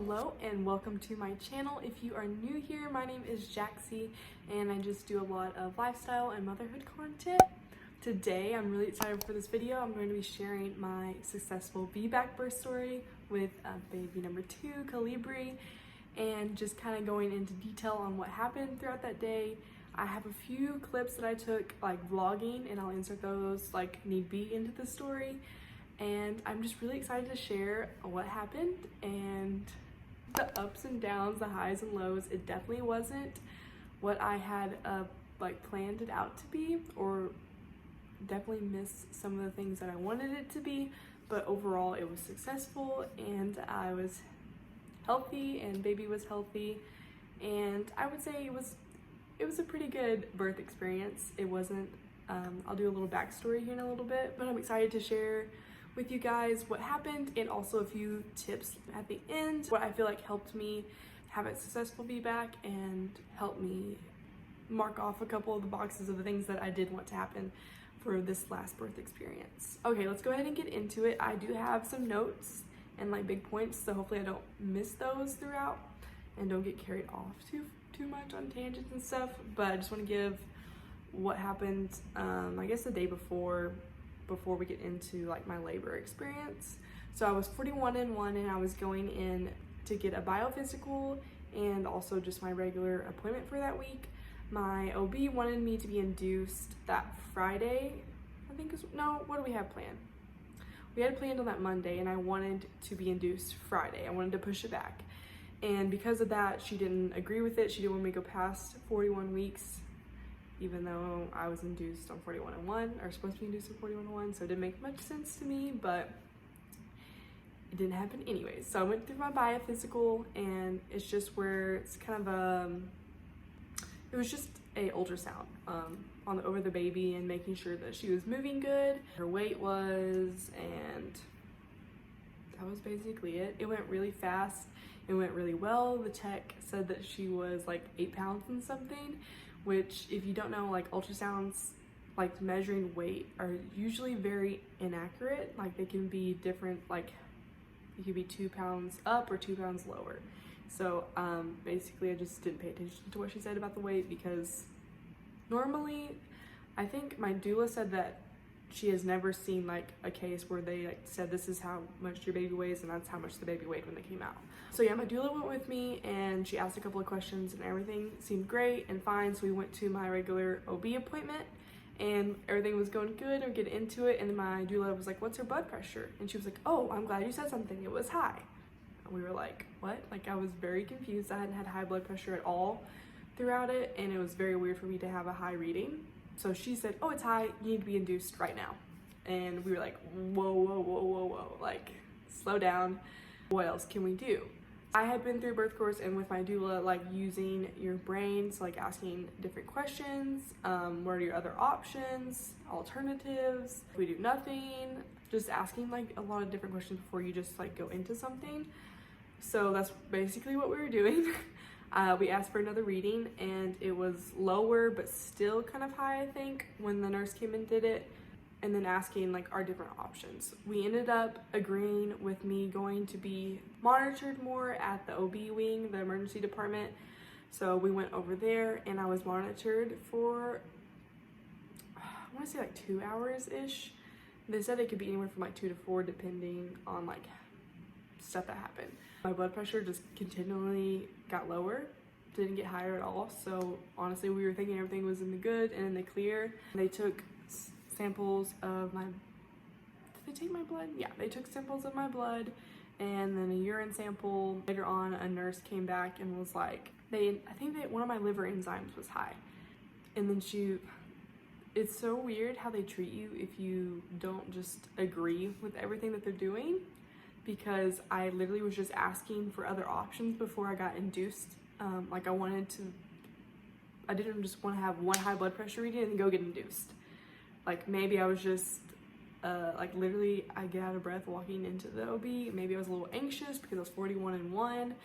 Hello and welcome to my channel. If you are new here, my name is Jaxie and I just do a lot of lifestyle and motherhood content. Today I'm really excited for this video. I'm going to be sharing my successful VBAC birth story with baby number 2, Calibri, and just kind of going into detail on what happened throughout that day. I have a few clips that I took like vlogging and I'll insert those like need be into the story. And I'm just really excited to share what happened and the ups and downs, the highs and lows. It definitely wasn't what I had like planned it out to be, or definitely missed some of the things that I wanted it to be, but overall it was successful and I was healthy and baby was healthy, and I would say it was a pretty good birth experience. It wasn't I'll do a little backstory here in a little bit, but I'm excited to share with you guys what happened and also a few tips at the end, what I feel like helped me have a successful VBAC and helped me mark off a couple of the boxes of the things that I did want to happen for this last birth experience. Okay, let's go ahead and get into it. I do have some notes and like big points, so hopefully I don't miss those throughout and don't get carried off too much on tangents and stuff, but I just want to give what happened I guess the day before we get into like my labor experience. So I was 41 and 1 and I was going in to get a biophysical and also just my regular appointment for that week. My OB wanted me to be induced that Friday, I think what do we have planned? We had planned on that Monday and I wanted to be induced Friday. I wanted to push it back. And because of that, she didn't agree with it. She didn't want me to go past 41 weeks, even though I was induced on 41 and 1, or supposed to be induced on 41 and 1, so it didn't make much sense to me, but it didn't happen anyways. So I went through my biophysical, and it's just where it's kind of it was just a ultrasound over the baby and making sure that she was moving good, her weight was, and that was basically it. It went really fast. It went really well. The tech said that she was like 8 pounds and something, which if you don't know, like ultrasounds, like measuring weight, are usually very inaccurate. Like they can be different, like it could be 2 pounds up or 2 pounds lower. So basically I just didn't pay attention to what she said about the weight, because normally I think my doula said that she has never seen like a case where they like said this is how much your baby weighs and that's how much the baby weighed when they came out. So yeah, my doula went with me and she asked a couple of questions and everything seemed great and fine. So we went to my regular OB appointment and everything was going good and we get into it, and then my doula was like, what's her blood pressure? And she was like, oh, I'm glad you said something, it was high. And we were like, what? Like I was very confused. I hadn't had high blood pressure at all throughout it, and it was very weird for me to have a high reading. So she said, oh, it's high, you need to be induced right now. And we were like, whoa, like slow down. What else can we do? I had been through birth course and with my doula, like using your brains, like asking different questions. What are your other options, alternatives? If we do nothing, just asking like a lot of different questions before you just like go into something. So that's basically what we were doing. We asked for another reading and it was lower but still kind of high, I think, when the nurse came and did it, and then asking like our different options. We ended up agreeing with me going to be monitored more at the OB wing, the emergency department. So we went over there and I was monitored for, I want to say like 2 hours-ish. They said it could be anywhere from like 2 to 4 depending on like stuff that happened. My blood pressure just continually got lower, didn't get higher at all. So honestly, we were thinking everything was in the good and in the clear. They took samples of my, did they take my blood? Yeah, they took samples of my blood and then a urine sample. Later on, a nurse came back and was like, I think that one of my liver enzymes was high. And then it's so weird how they treat you if you don't just agree with everything that they're doing, because I literally was just asking for other options before I got induced. Like I didn't just want to have one high blood pressure reading and then go get induced. Like maybe I was just like literally I get out of breath walking into the OB. Maybe I was a little anxious because I was 41 and 1, a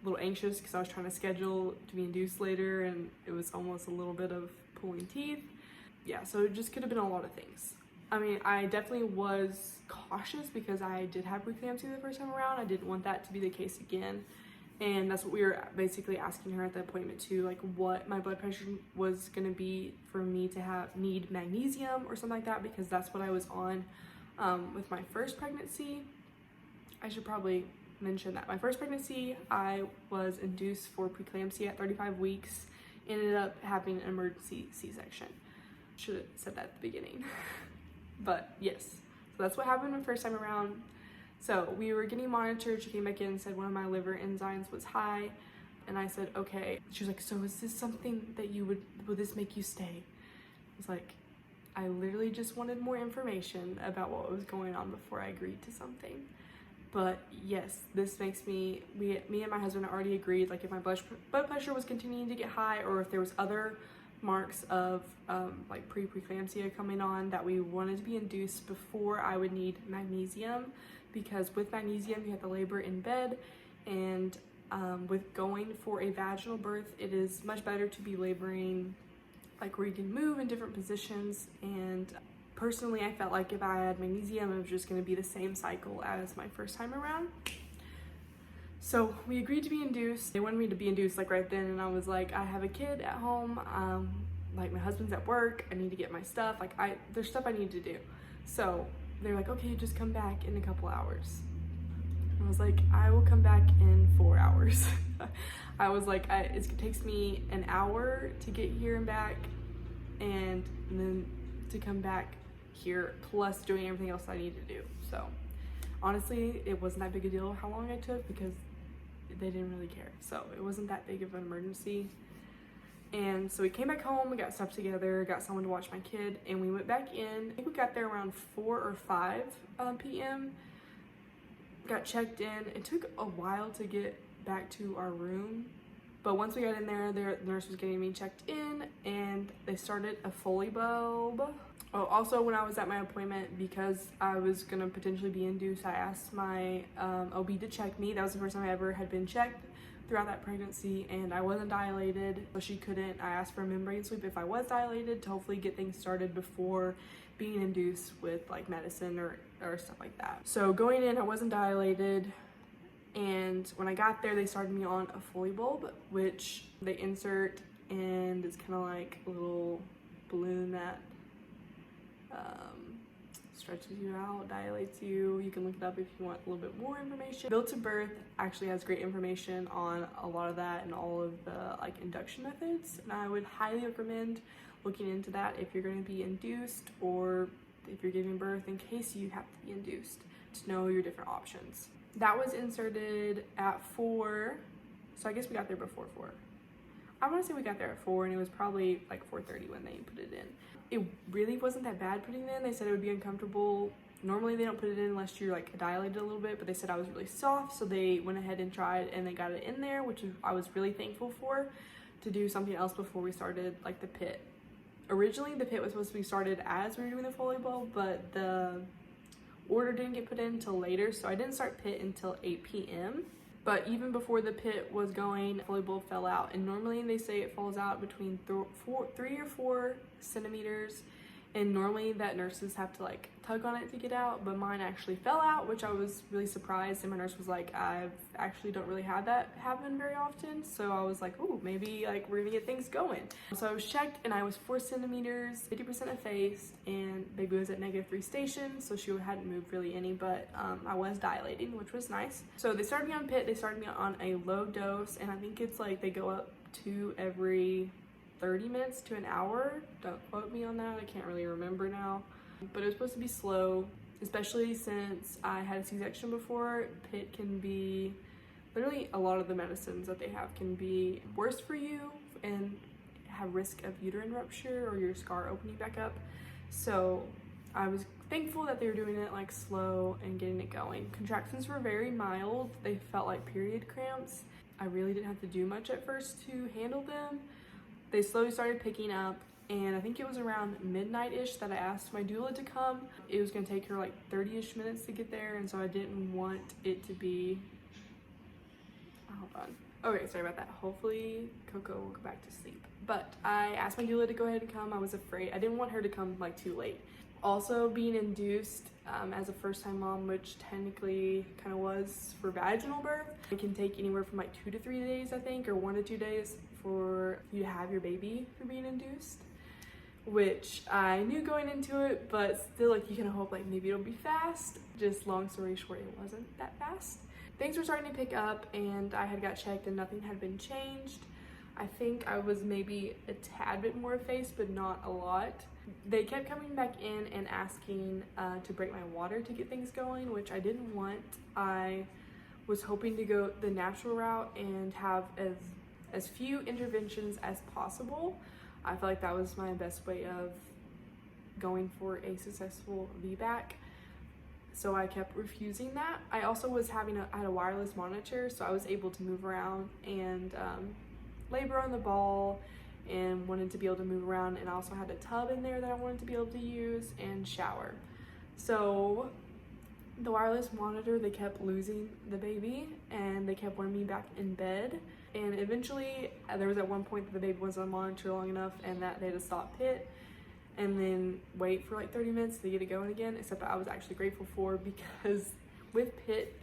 little anxious because I was trying to schedule to be induced later and it was almost a little bit of pulling teeth. Yeah, so it just could have been a lot of things. I mean, I definitely was cautious because I did have preeclampsia the first time around. I didn't want that to be the case again. And that's what we were basically asking her at the appointment too, like what my blood pressure was gonna be for me to need magnesium or something like that, because that's what I was on with my first pregnancy. I should probably mention that my first pregnancy, I was induced for preeclampsia at 35 weeks, ended up having an emergency C-section. Should have said that at the beginning. But yes, so that's what happened the first time around. So we were getting monitored. She came back in and said one of my liver enzymes was high. And I said, okay. She was like, so is this something that would this make you stay? I was like, I literally just wanted more information about what was going on before I agreed to something. But yes, this makes me and my husband already agreed, like if my blood pressure was continuing to get high, or if there was other marks of like preeclampsia coming on, that we wanted to be induced before I would need magnesium, because with magnesium you have to labor in bed, and with going for a vaginal birth, it is much better to be laboring like where you can move in different positions. And personally, I felt like if I had magnesium, it was just going to be the same cycle as my first time around. So we agreed to be induced. They wanted me to be induced like right then, and I was like, I have a kid at home, like my husband's at work, I need to get my stuff, like there's stuff I need to do. So they're like, okay, just come back in a couple hours. I was like, I will come back in 4 hours. I was like, it takes me an hour to get here and back, and then to come back here, plus doing everything else I need to do. So honestly, it wasn't that big a deal how long I took, because they didn't really care. So it wasn't that big of an emergency. And so we came back home, we got stuff together, got someone to watch my kid, and we went back in. I think we got there around 4 or 5 p.m. Got checked in. It took a while to get back to our room, but once we got in there, the nurse was getting me checked in, and they started a Foley bulb. Oh, also when I was at my appointment, because I was gonna potentially be induced, I asked my OB to check me. That was the first time I ever had been checked throughout that pregnancy, and I wasn't dilated, so she couldn't. I asked for a membrane sweep if I was dilated to hopefully get things started before being induced with like medicine or stuff like that. So going in, I wasn't dilated, and when I got there, they started me on a Foley bulb, which they insert, and it's kind of like a little balloon that stretches you out, dilates you. You can look it up if you want a little bit more information. Built to Birth actually has great information on a lot of that and all of the like induction methods, and I would highly recommend looking into that if you're going to be induced, or if you're giving birth in case you have to be induced, to know your different options. That was inserted at 4, so I guess we got there before 4. I want to say we got there at 4, and it was probably like 4:30 when they put it in. It really wasn't that bad putting it in. They said it would be uncomfortable. Normally they don't put it in unless you're like dilated a little bit, but they said I was really soft, so they went ahead and tried, and they got it in there, which I was really thankful for, to do something else before we started like the pit. Originally the pit was supposed to be started as we were doing the Foley bulb, but the order didn't get put in until later, so I didn't start pit until 8 p.m. But even before the pit was going, the Foley bulb fell out, and normally they say it falls out between 3 or 4 centimeters, and normally that nurses have to like tug on it to get out, but mine actually fell out, which I was really surprised. And my nurse was like, I actually don't really have that happen very often, so I was like, ooh, maybe like we're gonna get things going. So I was checked, and I was 4 centimeters, 50% effaced, and baby was at -3 stations, so she hadn't moved really any, but I was dilating, which was nice. So they started me on pit. They started me on a low dose, and I think it's like they go up to every 30 minutes to an hour. Don't quote me on that, I can't really remember now. But it was supposed to be slow, especially since I had a C-section before. Pit can be, literally a lot of the medicines that they have can be worse for you and have risk of uterine rupture or your scar opening back up. So I was thankful that they were doing it like slow and getting it going. Contractions were very mild. They felt like period cramps. I really didn't have to do much at first to handle them. They slowly started picking up, and I think it was around midnight-ish that I asked my doula to come. It was gonna take her like 30-ish minutes to get there, and so I didn't want it to be, hold on. Okay, sorry about that. Hopefully Coco will go back to sleep. But I asked my doula to go ahead and come. I was afraid. I didn't want her to come like too late. Also being induced as a first-time mom, which technically kind of was for vaginal birth, it can take anywhere from like 2 to 3 days, I think, or 1 to 2 days for you to have your baby for being induced, which I knew going into it, but still, like, you can hope like maybe it'll be fast. Just long story short, it wasn't that fast. Things were starting to pick up and I had got checked and nothing had been changed. I think I was maybe a tad bit more effaced, but not a lot. They kept coming back in and asking to break my water to get things going, which I didn't want. I was hoping to go the natural route and have as few interventions as possible. I felt like that was my best way of going for a successful VBAC. So I kept refusing that. I also was I had a wireless monitor, so I was able to move around and labor on the ball and wanted to be able to move around. And I also had a tub in there that I wanted to be able to use and shower. So the wireless monitor, they kept losing the baby and they kept wanting me back in bed. And eventually there was at one point that the baby wasn't on monitor long enough and that they had to stop PIT and then wait for like 30 minutes to get it going again, except that I was actually grateful for, because with PIT,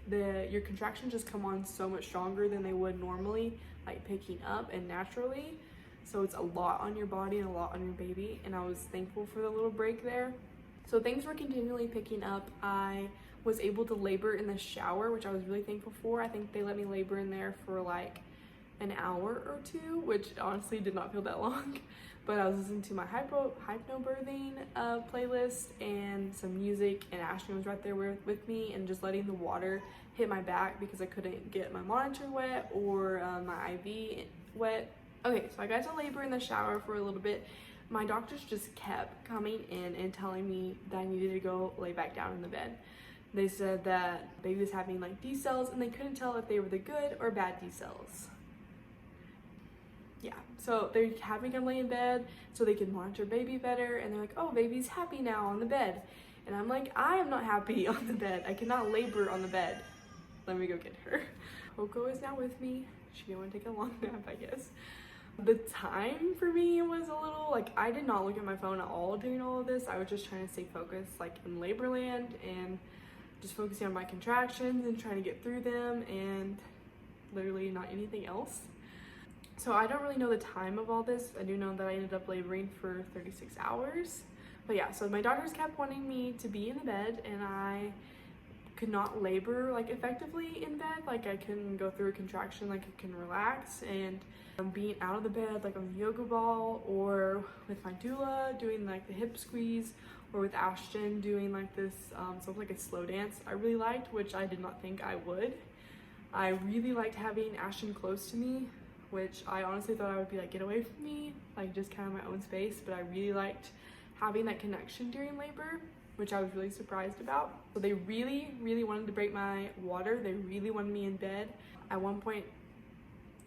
your contractions just come on so much stronger than they would normally, like picking up and naturally. So it's a lot on your body and a lot on your baby, and I was thankful for the little break there. So things were continually picking up. I was able to labor in the shower, which I was really thankful for. I think they let me labor in there for like an hour or two, which honestly did not feel that long. But I was listening to my hypnobirthing playlist and some music, and Ashton was right there with me, and just letting the water hit my back because I couldn't get my monitor wet or my IV wet. Okay, so I got to labor in the shower for a little bit. My doctors just kept coming in and telling me that I needed to go lay back down in the bed. They said that baby was having like D cells and they couldn't tell if they were the good or bad D cells. Yeah, so they're having him lay in bed so they can monitor baby better, and they're like, oh, baby's happy now on the bed. And I'm like, I am not happy on the bed. I cannot labor on the bed. Let me go get her. Coco is now with me. She didn't want to take a long nap, I guess. The time for me was a little, like, I did not look at my phone at all during all of this. I was just trying to stay focused, like, in labor land, and just focusing on my contractions and trying to get through them, and literally not anything else. So I don't really know the time of all this. I do know that I ended up laboring for 36 hours. But yeah, so my doctors kept wanting me to be in the bed, and I could not labor like effectively in bed. Like, I couldn't go through a contraction, like I can relax, and being out of the bed, like on the yoga ball, or with my doula doing like the hip squeeze, or with Ashton doing like this something like a slow dance I really liked, which I did not think I would. I really liked having Ashton close to me, which I honestly thought I would be like, get away from me, like just kind of my own space, but I really liked having that connection during labor, which I was really surprised about. So they really, really wanted to break my water. They really wanted me in bed. At one point,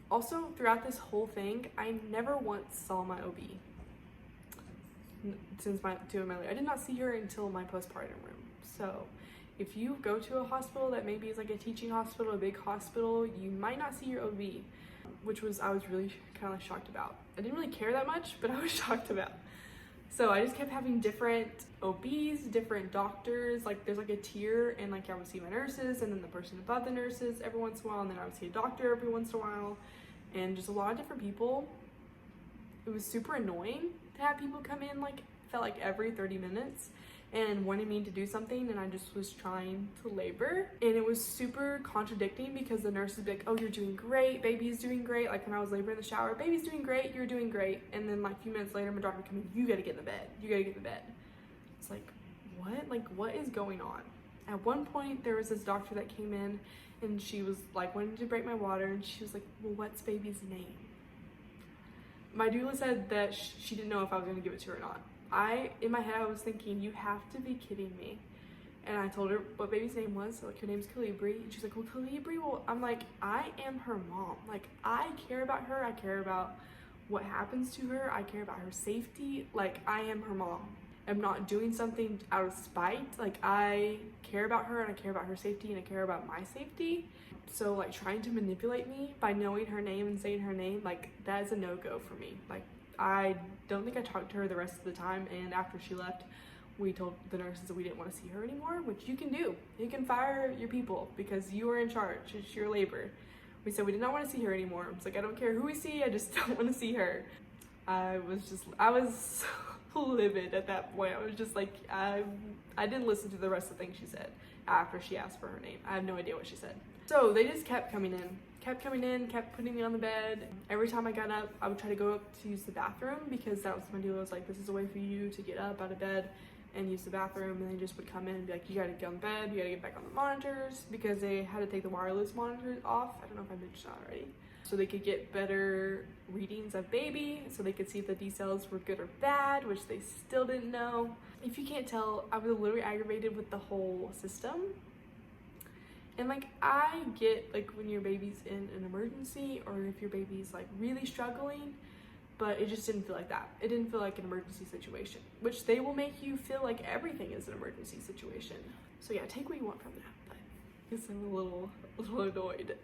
also throughout this whole thing, I never once saw my OB since doing my labor. I did not see her until my postpartum room. So if you go to a hospital that maybe is like a teaching hospital, a big hospital, you might not see your OB, which I was really kind of shocked about. I didn't really care that much, but I was shocked about. So I just kept having different OBs, different doctors. Like, there's like a tier, and like I would see my nurses, and then the person above the nurses every once in a while, and then I would see a doctor every once in a while, and just a lot of different people. It was super annoying to have people come in, like, felt like every 30 minutes and wanted me to do something, and I just was trying to labor. And it was super contradicting because the nurse would be like, oh, you're doing great, baby's doing great. Like, when I was laboring in the shower, baby's doing great, you're doing great. And then like a few minutes later, my doctor would come in, you gotta get in the bed, you gotta get in the bed. It's like, what? Like, what is going on? At one point, there was this doctor that came in, and she was like wanting to break my water, and she was like, well, what's baby's name? My doula said that she didn't know if I was gonna give it to her or not. In my head, I was thinking, you have to be kidding me. And I told her what baby's name was. So, like, her name's Calibri. And she's like, well, Calibri, well, I'm like, I am her mom. Like, I care about her. I care about what happens to her. I care about her safety. Like, I am her mom. I'm not doing something out of spite. Like, I care about her, and I care about her safety, and I care about my safety. So like trying to manipulate me by knowing her name and saying her name, like that is a no-go for me. Like I don't think I talked to her the rest of the time, and after she left, we told the nurses that we didn't want to see her anymore, which you can do. You can fire your people because you are in charge. It's your labor. We said we did not want to see her anymore. It's like, I don't care who we see, I just don't want to see her. I was so livid at that point. I was just like, I didn't listen to the rest of the things she said after she asked for her name. I have no idea what she said. So they just kept coming in, kept putting me on the bed. Every time I got up, I would try to go up to use the bathroom because that was my deal. Was like, this is a way for you to get up out of bed and use the bathroom. And they just would come in and be like, you gotta get on the bed, you gotta get back on the monitors, because they had to take the wireless monitors off. I don't know if I mentioned that already. So they could get better readings of baby, so they could see if the D cells were good or bad, which they still didn't know. If you can't tell, I was literally aggravated with the whole system. And like, I get like when your baby's in an emergency or if your baby's like really struggling, but it just didn't feel like that. It didn't feel like an emergency situation, which they will make you feel like everything is an emergency situation. So yeah, take what you want from that, but I guess I'm a little annoyed.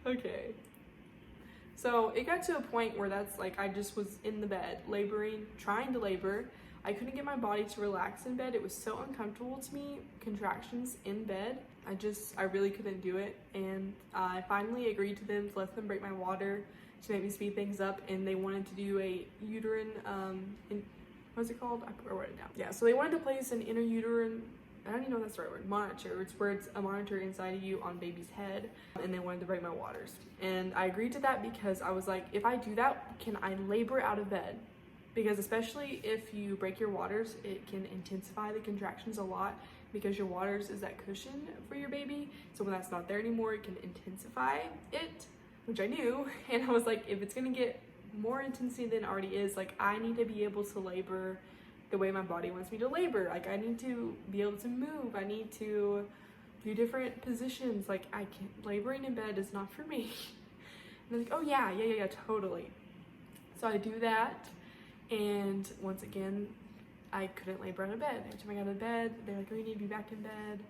Okay. So it got to a point where that's like, I just was in the bed, laboring, trying to labor. I couldn't get my body to relax in bed. It was so uncomfortable to me, contractions in bed. I really couldn't do it. And I finally agreed to them to let them break my water to maybe speed things up. And they wanted to do a uterine, what's it called? I wrote it down. Yeah, so they wanted to place an intrauterine, I don't even know if that's the right word, monitor. It's where it's a monitor inside of you on baby's head. And they wanted to break my waters. And I agreed to that because I was like, if I do that, can I labor out of bed? Because especially if you break your waters, it can intensify the contractions a lot, because your waters is that cushion for your baby. So when that's not there anymore, it can intensify it, which I knew. And I was like, if it's gonna get more intensity than it already is, like I need to be able to labor the way my body wants me to labor. Like I need to be able to move. I need to do different positions. Like I can't, laboring in bed is not for me. And they're like, oh yeah, totally. So I do that. And once again, I couldn't labor out of bed. Every time I got out of bed, they're like, oh, you need to be back in bed.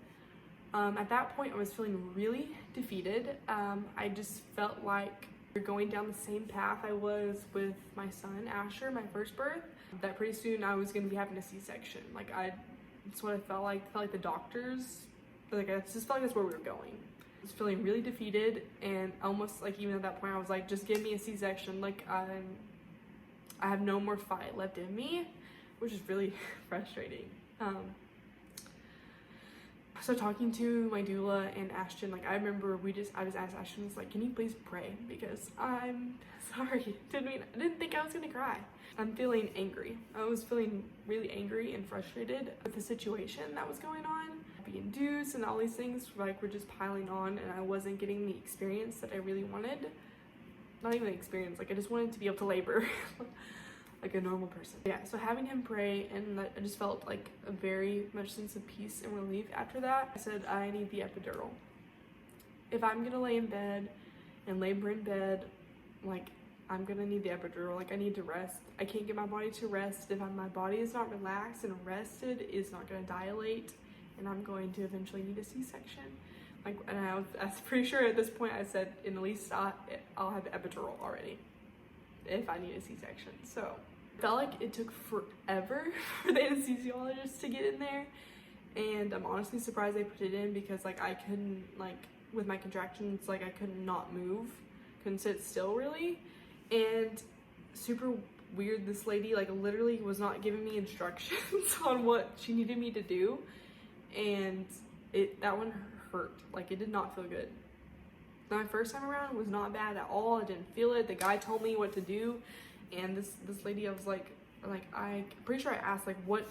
At that point, I was feeling really defeated. I just felt like we're going down the same path I was with my son, Asher, my first birth, that pretty soon I was going to be having a C-section. Like, that's what I felt like. I felt like the doctors, like, I just felt like that's where we were going. I was feeling really defeated, and almost like even at that point, I was like, just give me a C-section. Like, I have no more fight left in me, which is really frustrating. So talking to my doula and Ashton, like I remember I just asked Ashton, was like, can you please pray? Because I'm sorry, I didn't think I was gonna cry. I'm feeling angry. I was feeling really angry and frustrated with the situation that was going on. Being induced and all these things like were just piling on, and I wasn't getting the experience that I really wanted. Not even the experience, like I just wanted to be able to labor like a normal person. Yeah, so having him pray, and I just felt like a very much sense of peace and relief after that. I said, I need the epidural. If I'm gonna lay in bed and labor in bed, like I'm gonna need the epidural. Like I need to rest. I can't get my body to rest. If my body is not relaxed and rested, it's not gonna dilate, and I'm going to eventually need a C-section. Like, and I was pretty sure at this point I said, in at least I'll have the epidural already if I need a C-section. So it felt like it took forever for the anesthesiologist to get in there, and I'm honestly surprised they put it in, because like I couldn't, like with my contractions, like I could not move, couldn't sit still really. And super weird, this lady like literally was not giving me instructions on what she needed me to do, and that one hurt. Like it did not feel good. My first time around was not bad at all. I didn't feel it. The guy told me what to do, and this lady, I was like I'm pretty sure I asked like what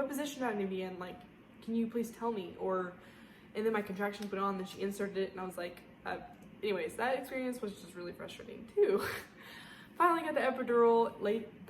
position do I need to be in? Like, can you please tell me? And then my contractions went on, then she inserted it, and I was like, anyways, that experience was just really frustrating too. Finally got the epidural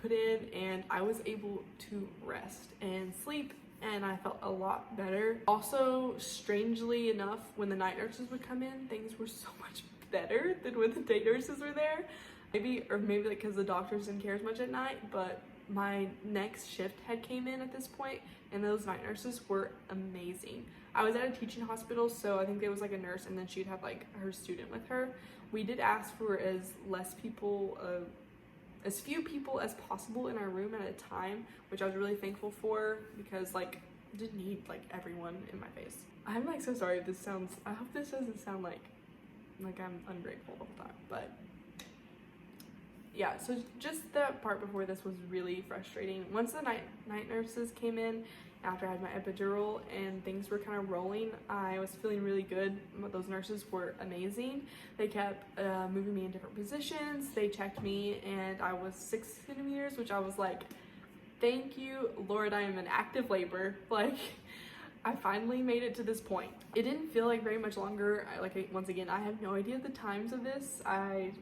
put in, and I was able to rest and sleep, and I felt a lot better. Also, strangely enough, when the night nurses would come in, things were so much better than when the day nurses were there. Maybe like because the doctors didn't care as much at night, but my next shift had came in at this point, and those night nurses were amazing. I was at a teaching hospital, so I think there was like a nurse, and then she'd have like her student with her. We did ask for as few people as possible in our room at a time, which I was really thankful for, because like I didn't need like everyone in my face. I'm like so sorry if this sounds, I hope this doesn't sound like I'm ungrateful the whole time, but yeah, so just the part before this was really frustrating. Once the night nurses came in, after I had my epidural and things were kind of rolling, I was feeling really good. Those nurses were amazing. They kept moving me in different positions. They checked me and I was 6 centimeters, which I was like, thank you, Lord, I am in active labor. Like, I finally made it to this point. It didn't feel like very much longer. Once again, I have no idea the times of this. I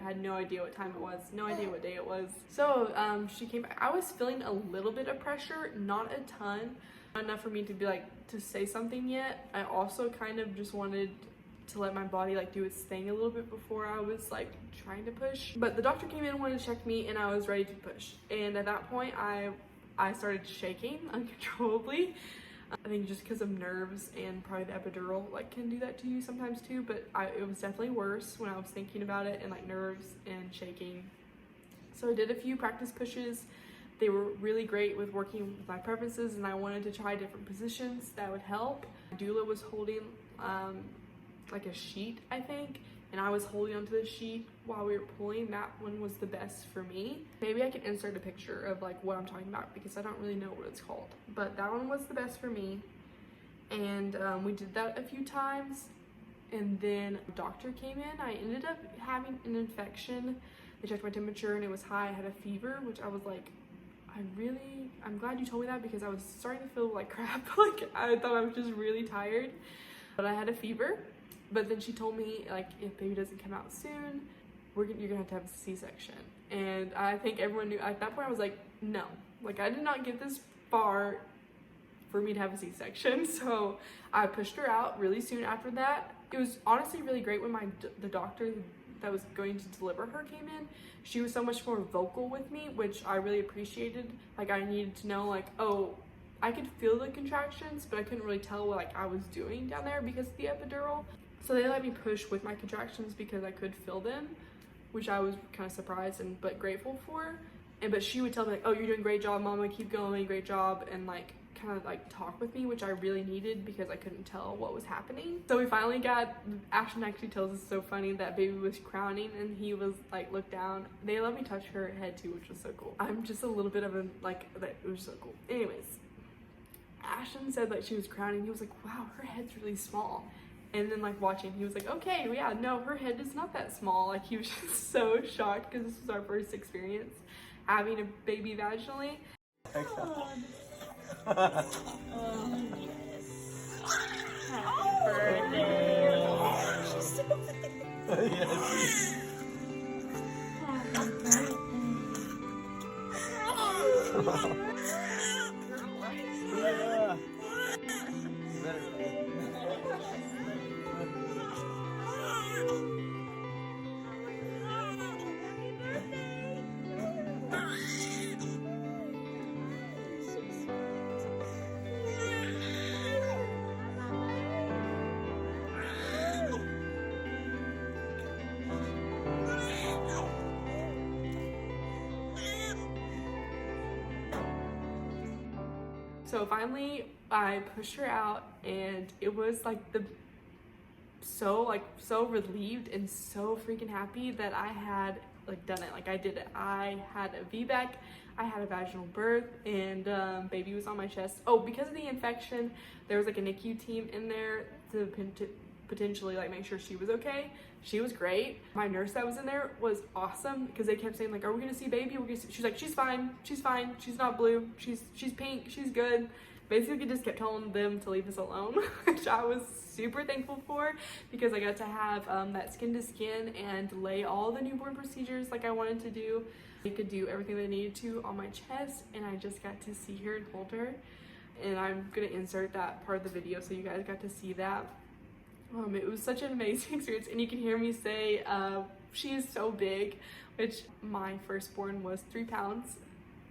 had no idea what time it was, no idea what day it was. So she came back. I was feeling a little bit of pressure, not a ton, not enough for me to be like to say something yet. I also kind of just wanted to let my body like do its thing a little bit before I was like trying to push. But the doctor came in and wanted to check me, and I was ready to push. And at that point I started shaking uncontrollably. I think just because of nerves, and probably the epidural like can do that to you sometimes too, but it was definitely worse when I was thinking about it, and like nerves and shaking. So I did a few practice pushes. They were really great with working with my preferences, and I wanted to try different positions that would help. Doula was holding like a sheet, I think, and I was holding onto the sheet while we were pulling. That one was the best for me. Maybe I can insert a picture of like what I'm talking about, because I don't really know what it's called, but that one was the best for me. And we did that a few times, and then a doctor came in. I ended up having an infection. They checked my temperature and it was high. I had a fever, which I was like, I'm glad you told me that, because I was starting to feel like crap. Like I thought I was just really tired, but I had a fever. But then she told me, like, if baby doesn't come out soon, you're gonna have to have a C-section. And I think everyone knew. At that point I was like, no, like I did not get this far for me to have a C-section. So I pushed her out really soon after that. It was honestly really great when the doctor that was going to deliver her came in. She was so much more vocal with me, which I really appreciated. Like I needed to know, like, oh, I could feel the contractions, but I couldn't really tell what like I was doing down there because of the epidural. So they let me push with my contractions because I could feel them, which I was kind of surprised but grateful for. But she would tell me like, oh, you're doing a great job, mama, keep going, great job, and like kind of like talk with me, which I really needed because I couldn't tell what was happening. So we finally Ashton actually tells us, so funny, that baby was crowning and he was like, look down. They let me touch her head too, which was so cool. I'm just a little bit of a it was so cool. Anyways, Ashton said that she was crowning. He was like, wow, her head's really small. And then like watching, he was like, okay, yeah, no, her head is not that small. Like he was just so shocked because this was our first experience having a baby vaginally. Oh, Happy birthday. Yes. Yeah. So finally I pushed her out, and it was like so relieved and so freaking happy that I had like done it. Like I did it. I had a VBAC, I had a vaginal birth, and baby was on my chest. Oh, because of the infection, there was like a NICU team in there to potentially like make sure she was okay. She was great. My nurse that was in there was awesome, because they kept saying like, are we gonna see baby? She's like, she's fine, she's not blue, she's pink, she's good. Basically just kept telling them to leave us alone, which I was super thankful for, because I got to have that skin to skin and lay all the newborn procedures like I wanted to do. I could do everything they needed to on my chest, and I just got to see her and hold her. And I'm gonna insert that part of the video so you guys got to see that. It was such an amazing experience, and you can hear me say, she is so big, which my firstborn was 3 pounds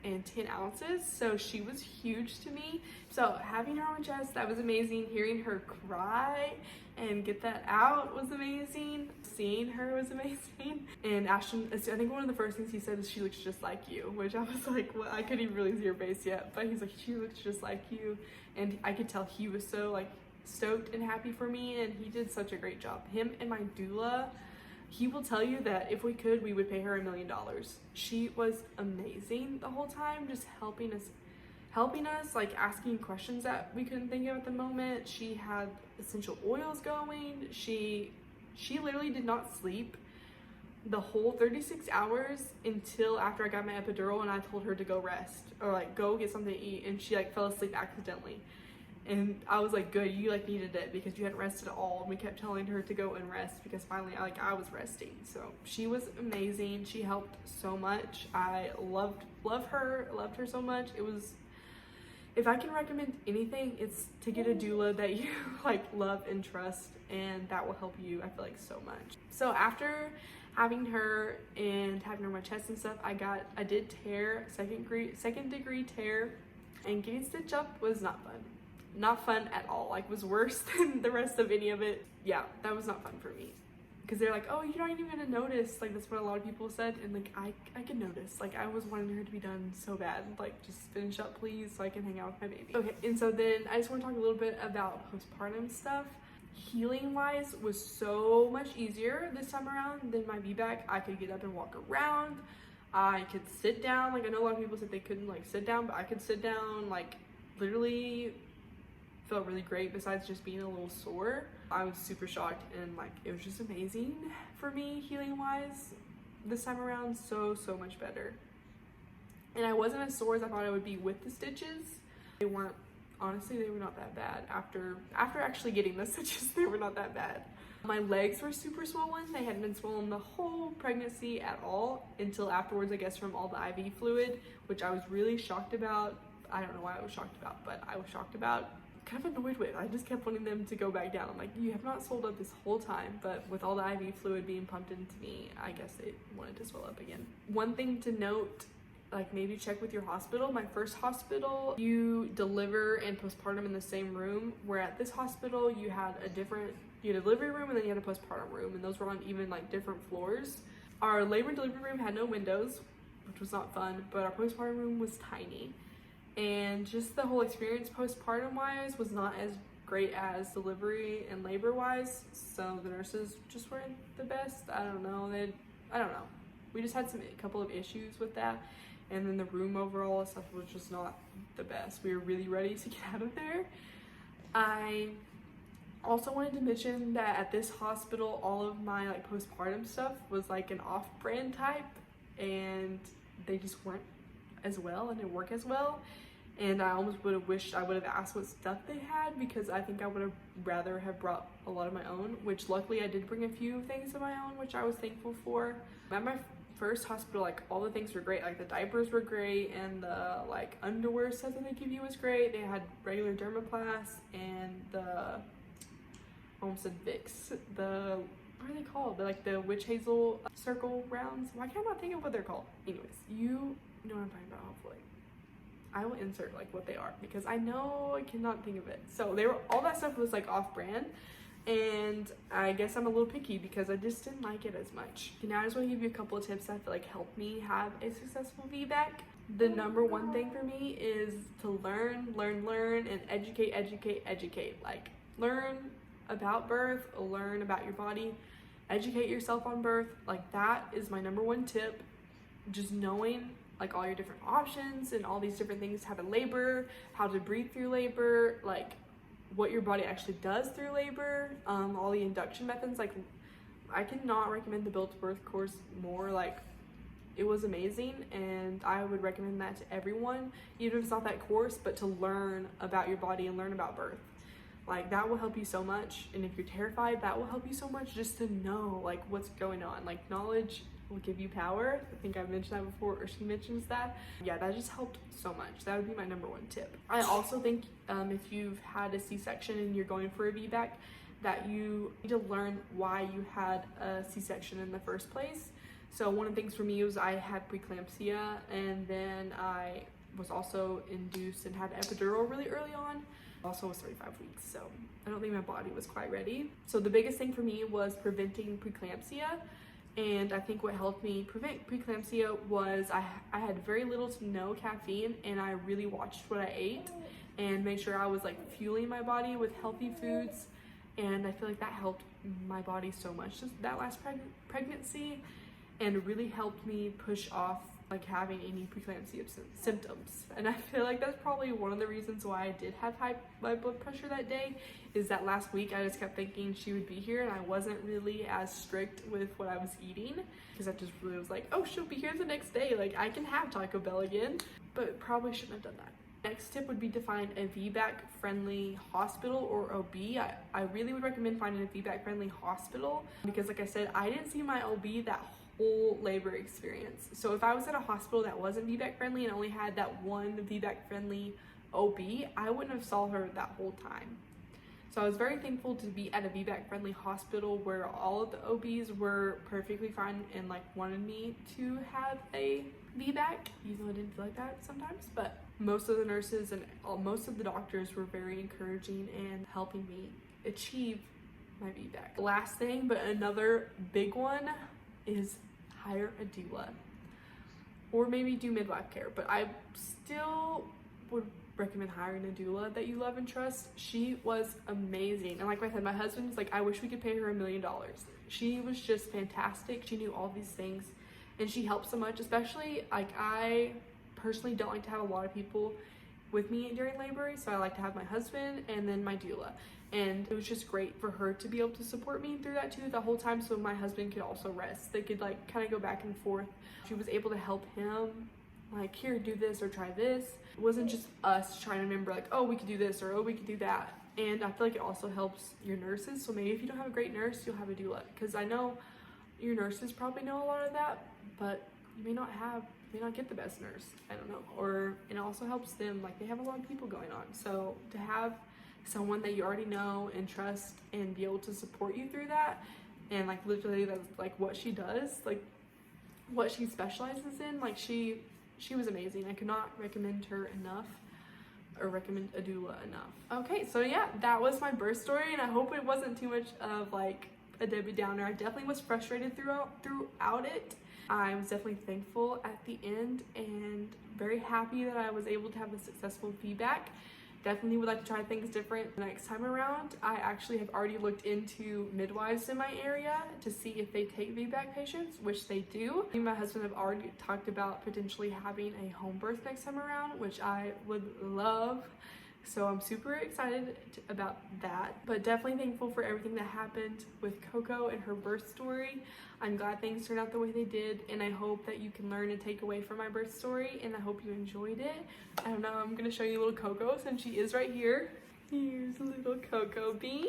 and 10 ounces, so she was huge to me. So having her on my chest, that was amazing. Hearing her cry and get that out was amazing. Seeing her was amazing. And Ashton, I think one of the first things he said is, "She looks just like you," which I was like, well, I couldn't even really see her face yet, but he's like, "She looks just like you." And I could tell he was so like stoked and happy for me, and he did such a great job. Him and my doula, he will tell you that if we could, we would pay her $1 million. She was amazing the whole time, just helping us, like asking questions that we couldn't think of at the moment. She had essential oils going. She literally did not sleep the whole 36 hours until after I got my epidural and I told her to go rest or like go get something to eat, and she like fell asleep accidentally. And I was like, good, you like needed it because you hadn't rested at all. And we kept telling her to go and rest because finally I was resting. So she was amazing. She helped so much. I loved her so much. It was, if I can recommend anything, it's to get a doula that you like love and trust, and that will help you, I feel like, so much. So after having her and having her on my chest and stuff, I did tear, second degree tear, and getting stitched up was not fun. Not fun at all. Like, was worse than the rest of any of it. Yeah, that was not fun for me. Because they're like, "Oh, you're not even gonna notice." Like, that's what a lot of people said. And like, I could notice. Like, I was wanting her to be done so bad. Like, just finish up, please, so I can hang out with my baby. Okay, and so then I just want to talk a little bit about postpartum stuff. Healing wise was so much easier this time around than my VBAC. I could get up and walk around. I could sit down. Like, I know a lot of people said they couldn't like sit down, but I could sit down. Like, literally felt really great besides just being a little sore. I was super shocked, and like it was just amazing for me healing wise this time around. So much better. And I wasn't as sore as I thought I would be with the stitches. They weren't, honestly, they were not that bad. After actually getting the stitches, they were not that bad. My legs were super swollen. They hadn't been swollen the whole pregnancy at all until afterwards, I guess, from all the IV fluid, which I was really shocked about. I don't know why I was shocked about, but I was shocked about. Kind of annoyed with. I just kept wanting them to go back down. I'm like, you have not swelled up this whole time, but with all the IV fluid being pumped into me, I guess they wanted to swell up again. One thing to note, like maybe check with your hospital. My first hospital, you deliver and postpartum in the same room, where at this hospital you had a delivery room and then you had a postpartum room, and those were on even like different floors. Our labor and delivery room had no windows, which was not fun, but our postpartum room was tiny. And just the whole experience postpartum wise was not as great as delivery and labor wise. So the nurses just weren't the best. I don't know. We just had a couple of issues with that. And then the room overall stuff was just not the best. We were really ready to get out of there. I also wanted to mention that at this hospital, all of my like postpartum stuff was like an off-brand type, and they just weren't as well and didn't work as well. And I almost would have wished I would have asked what stuff they had, because I think I would have rather have brought a lot of my own, which luckily I did bring a few things of my own, which I was thankful for. At my first hospital, like all the things were great. Like the diapers were great, and the like underwear stuff that they give you was great. They had regular dermaplast and the, I almost said Vicks, what are they called? Like the witch hazel circle rounds. Why can't I not think of what they're called? Anyways, you know what I'm talking about, hopefully. I will insert like what they are, because I know I cannot think of it. So all that stuff was like off-brand, and I guess I'm a little picky because I just didn't like it as much. Now I just want to give you a couple of tips that I feel like helped me have a successful VBAC. The number one thing for me is to learn, and educate. Like, learn about birth, learn about your body, educate yourself on birth. Like, that is my number one tip. Just knowing like all your different options and all these different things, how to labor, how to breathe through labor, like what your body actually does through labor, all the induction methods. Like, I cannot recommend the Built to Birth course more. Like, it was amazing, and I would recommend that to everyone, even if it's not that course, but to learn about your body and learn about birth. Like, that will help you so much. And if you're terrified, that will help you so much, just to know like what's going on. Like, knowledge will give you power. I think I've mentioned that before, or she mentions that. Yeah, that just helped so much. That would be my number one tip. I also think if you've had a C-section and you're going for a VBAC, that you need to learn why you had a C-section in the first place. So one of the things for me was I had preeclampsia, and then I was also induced and had epidural really early on. Also was 35 weeks, so I don't think my body was quite ready. So the biggest thing for me was preventing preeclampsia. And I think what helped me prevent preeclampsia was I had very little to no caffeine, and I really watched what I ate and made sure I was like fueling my body with healthy foods. And I feel like that helped my body so much that last pregnancy, and it really helped me push off like having any preeclampsia symptoms. And I feel like that's probably one of the reasons why I did have high blood pressure that day, is that last week I just kept thinking she would be here, and I wasn't really as strict with what I was eating, because I just really was like, oh, she'll be here the next day, like I can have Taco Bell again. But probably shouldn't have done that. Next tip would be to find a VBAC friendly hospital or OB. I really would recommend finding a VBAC friendly hospital, because like I said, I didn't see my OB that whole labor experience. So if I was at a hospital that wasn't VBAC friendly and only had that one VBAC friendly OB, I wouldn't have saw her that whole time. So I was very thankful to be at a VBAC friendly hospital where all of the OBs were perfectly fine and like wanted me to have a VBAC, even though I didn't feel like that sometimes. But most of the nurses and most of the doctors were very encouraging and helping me achieve my VBAC. Last thing, but another big one, is hire a doula, or maybe do midwife care. But I still would recommend hiring a doula that you love and trust. She was amazing, and like I said, my husband was like, I wish we could pay her $1 million. She was just fantastic. She knew all these things, and she helped so much. Especially, like, I personally don't like to have a lot of people with me during labor, so I like to have my husband and then my doula. And it was just great for her to be able to support me through that too the whole time, so my husband could also rest. They could like kind of go back and forth. She was able to help him, like, here, do this or try this. It wasn't just us trying to remember like, oh, we could do this or oh, we could do that. And I feel like it also helps your nurses. So maybe if you don't have a great nurse, you'll have a doula, because I know your nurses probably know a lot of that, but you may not get the best nurse. I don't know. Or it also helps them, like, they have a lot of people going on. So to have someone that you already know and trust and be able to support you through that, and like literally that's like what she does, like what she specializes in, like she was amazing. I could not recommend her enough, or recommend a doula enough. Okay, so yeah, that was my birth story, and I hope it wasn't too much of like a Debbie Downer. I definitely was frustrated throughout it. I was definitely thankful at the end and very happy that I was able to have a successful VBAC. Definitely would like to try things different next time around. I actually have already looked into midwives in my area to see if they take VBAC patients, which they do. Me and my husband have already talked about potentially having a home birth next time around, which I would love. So I'm super excited about that, but definitely thankful for everything that happened with Coco and her birth story. I'm glad things turned out the way they did, and I hope that you can learn and take away from my birth story, and I hope you enjoyed it. I don't know, I'm gonna show you little Coco since she is right here. Here's little Coco Bean.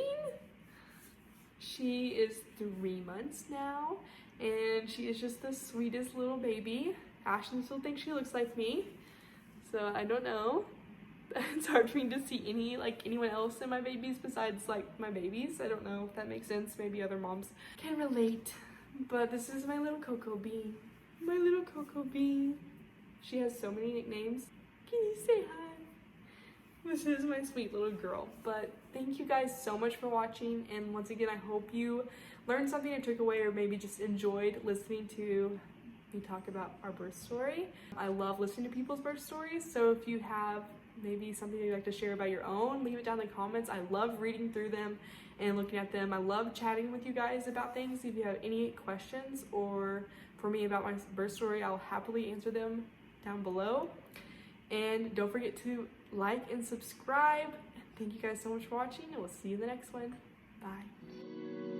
She is 3 months now, and she is just the sweetest little baby. Ashton still thinks she looks like me, so I don't know. It's hard for me to see anyone else in my babies besides like my babies. I don't know if that makes sense. Maybe other moms can relate. But this is my little Coco Bean. My little Coco Bean. She has so many nicknames. Can you say hi? This is my sweet little girl. But thank you guys so much for watching. And once again, I hope you learned something and took away, or maybe just enjoyed listening to me talk about our birth story. I love listening to people's birth stories. So if you have maybe something you'd like to share about your own, leave it down in the comments. I love reading through them and looking at them. I love chatting with you guys about things. If you have any questions or for me about my birth story, I'll happily answer them down below. And don't forget to like and subscribe. Thank you guys so much for watching, and we'll see you in the next one. Bye.